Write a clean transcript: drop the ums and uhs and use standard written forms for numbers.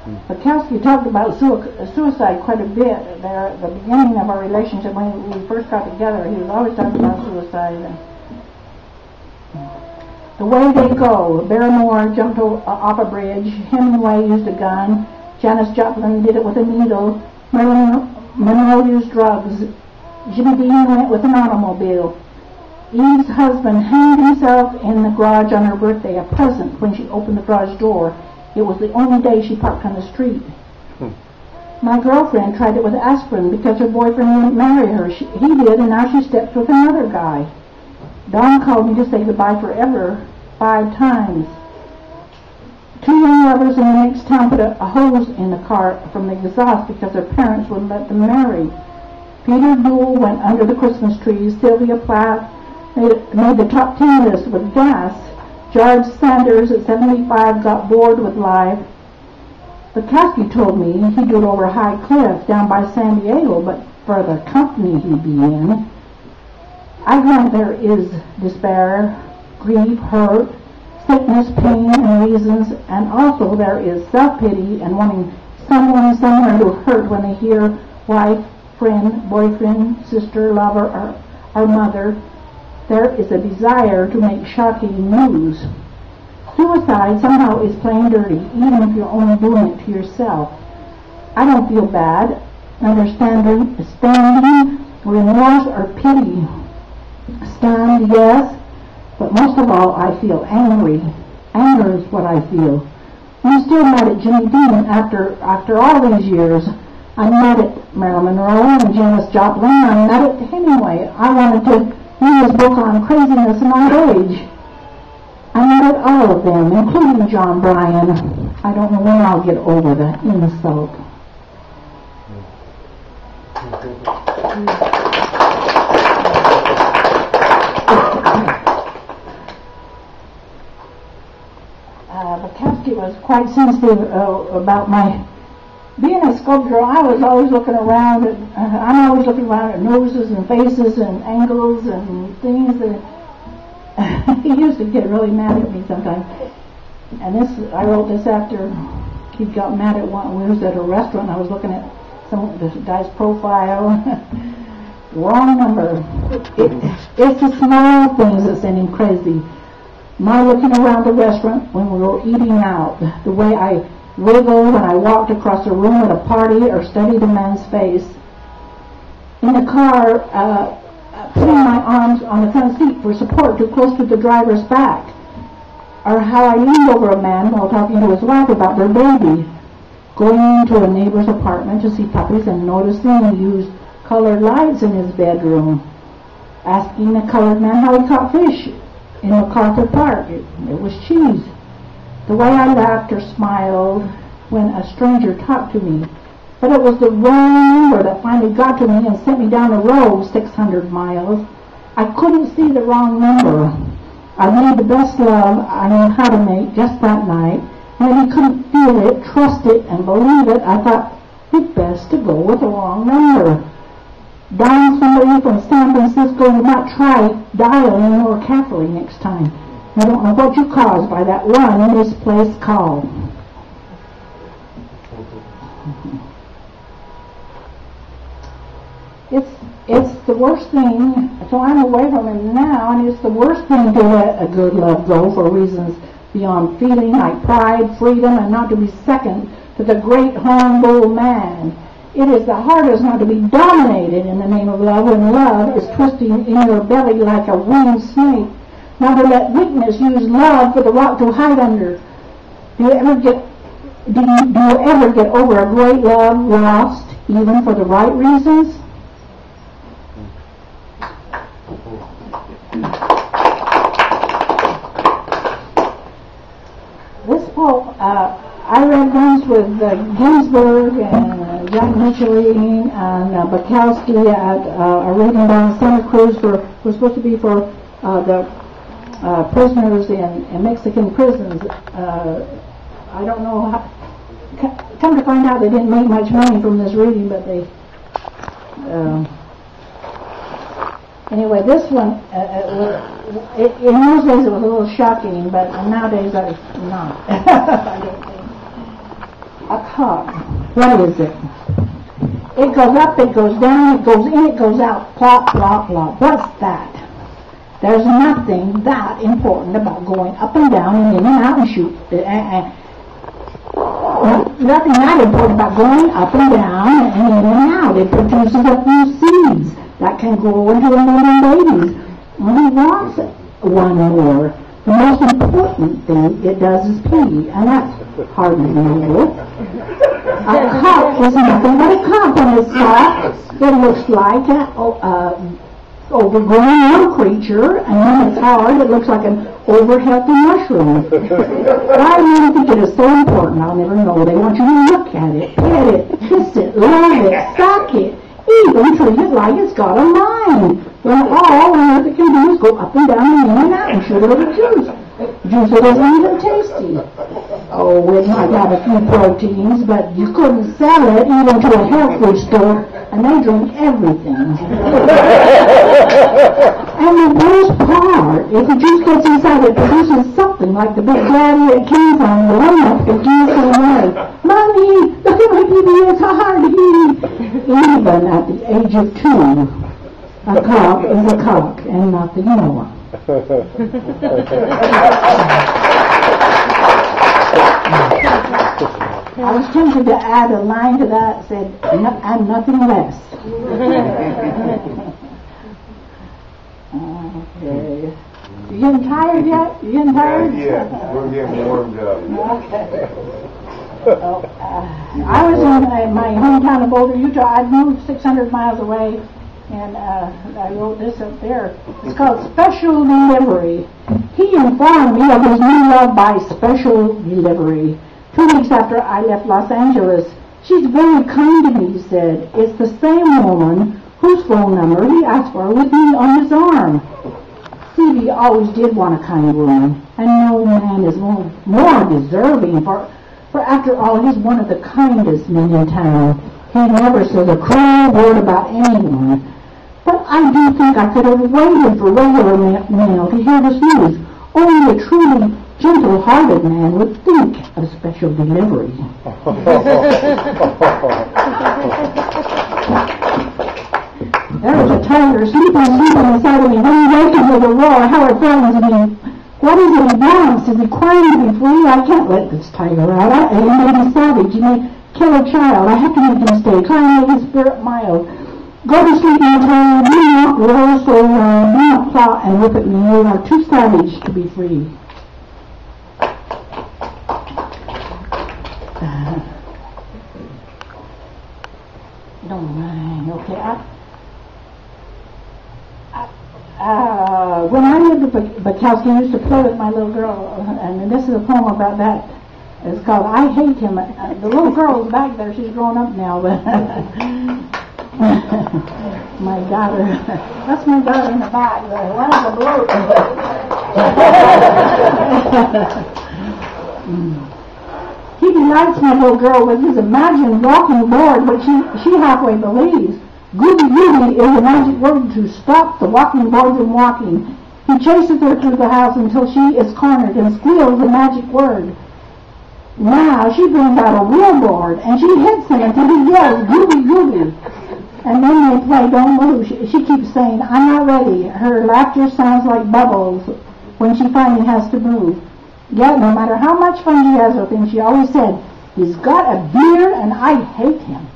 Bukowski talked about suicide quite a bit there at the beginning of our relationship when we first got together. He was always talking about suicide. The way they go. Barrymore jumped off a bridge. Hemingway used a gun. Janis Joplin did it with a needle. Marilyn Monroe used drugs. Jimmy Dean went with an automobile. Eve's husband hanged himself in the garage on her birthday, a present when she opened the garage door. It was the only day she parked on the street. My girlfriend tried it with aspirin because her boyfriend wouldn't marry her. He did, and now she steps with another guy. Don called me to say goodbye forever 5 times. 2 young lovers in the next town put a hose in the car from the exhaust because their parents wouldn't let them marry. Peter Buell went under the Christmas trees. Sylvia Plath made the top 10 list with gas. George Sanders at 75 got bored with life. Bukowski told me he'd do it over a high cliff down by San Diego, but for the company he'd be in. I grant there is despair, grief, hurt, sickness, pain, and reasons, and also there is self-pity and wanting someone somewhere to hurt when they hear wife, friend, boyfriend, sister, lover, or mother. There is a desire to make shocking news. Suicide somehow is playing dirty, even if you're only doing it to yourself. I don't feel bad, understanding, remorse, or pity. Stunned, yes, but most of all, I feel angry. Anger is what I feel. I'm still mad at Jimmy Dean after all these years. I'm mad at Marilyn Monroe and Janis Joplin. I'm mad at Hemingway. I wanted to read his book on craziness and old age. I'm mad at all of them, including John Bryan. I don't know when I'll get over the insult. Bukowski was quite sensitive about my being a sculptor. I was always looking around at, I'm always looking around at noses and faces and angles and things. And he used to get really mad at me sometimes. And I wrote this after he got mad at one. We was at a restaurant. I was looking at this guy's profile. Wrong number. It's the small things that send him crazy. My looking around the restaurant when we were eating out, the way I wiggled when I walked across a room at a party or studied a man's face. In the car, putting my arms on the front seat for support too close to the driver's back. Or how I leaned over a man while talking to his wife about their baby. Going into a neighbor's apartment to see puppies and noticing he used colored lights in his bedroom. Asking the colored man how he caught fish in MacArthur Park. It was cheese. The way I laughed or smiled when a stranger talked to me. But it was the wrong number that finally got to me and sent me down the road 600 miles. I couldn't see the wrong number. I made the best love I knew how to make just that night. And if he couldn't feel it, trust it, and believe it, I thought it's best to go with the wrong number. Dialing somebody from San Francisco, do not try dialing more carefully next time. You don't know what you caused by that one misplaced call. It's the worst thing, so I'm away from him now, and it's the worst thing to let a good love go for reasons beyond feeling like pride, freedom, and not to be second to the great humble man. It is the hardest not to be dominated in the name of love when love is twisting in your belly like a winged snake. Not to let weakness use love for the rock to hide under. Do you ever get over a great love lost even for the right reasons? This poem, I read once with Ginsberg and Jack Micheline and Bukowski at a reading down in Santa Cruz was supposed to be for the prisoners in Mexican prisons. I don't know how. Come to find out, they didn't make much money from this reading, but they. Anyway, this one, in those days it was a little shocking, but nowadays it's not. I don't think. A cup. What is it? It goes up, it goes down, it goes in, it goes out. Plop, plop, plop. What's that? There's nothing that important about going up and down and in and out and shoot. Nothing that important about going up and down and in and out. It produces a few seeds that can grow into a million babies. And he wants one more. The most important thing it does is pee, and that's hardly normal. A cup is nothing but a cup, and it's soft. It looks like an overgrown young creature, and when it's hard, it looks like an over-healthy mushroom. Why do you think it is so important? I'll never know. They want you to look at it, pet it, kiss it, love it, suck it, even treat it like it's got a mind. When all on earth it can do is go up and down and in and out and shoot over juice. Juice that isn't even tasty. Oh, it might have a few proteins, but you couldn't sell it even to a health food store, and they drink everything. And the worst part, if the juice gets inside, it produces something like the big daddy it came from, the one that continues to say, Mommy, look at my baby, it's hard to eat. Even at the age of 2, a cock is a cock and nothing more. I was tempted to add a line to that that said, and nothing less. Okay. You getting tired yet? You getting tired? Yeah, we're getting warmed up. Okay. I was in my hometown of Boulder, Utah. I'd moved 600 miles away, and I wrote this up there. It's called Special Delivery. He informed me of his new love by special delivery. 2 weeks after I left Los Angeles, she's very kind to me, he said. It's the same woman whose phone number he asked for with me on his arm. Phoebe always did want a kind woman, and no man is more deserving, for after all, he's one of the kindest men in town. He never says a cruel word about anyone. But I do think I could have waited for regular mail to hear this news. Only a truly gentle-hearted man would think of special delivery. There was a tiger sleeping inside of me. When he wakened with a roar, how it frightens me. What is it he wants? Is he crying to be free? I can't let this tiger out. He may be savage. He may kill a child. I have to make him stay. Try and make his spirit mild. Go to sleep, my child. Do not roar so loud. Do not plot and whip at me. You are too savage to be free. Don't mind. Okay. When I lived at Bukowski, I used to play with my little girl, and this is a poem about that. It's called I Hate Him. The little girl's back there. She's grown up now, but my daughter, that's my daughter in the back. One of the bloke. He delights my little girl with his imagined walking board, which she halfway believes. Gooby gooby is a magic word to stop the walking board from walking. He chases her through the house until she is cornered and squeals the magic word. Now she brings out a real board and she hits him until he yells, Gooby gooby. And then they play Don't Move. She keeps saying, I'm not ready. Her laughter sounds like bubbles when she finally has to move. Yet no matter how much fun she has with him, she always said, he's got a beard and I hate him.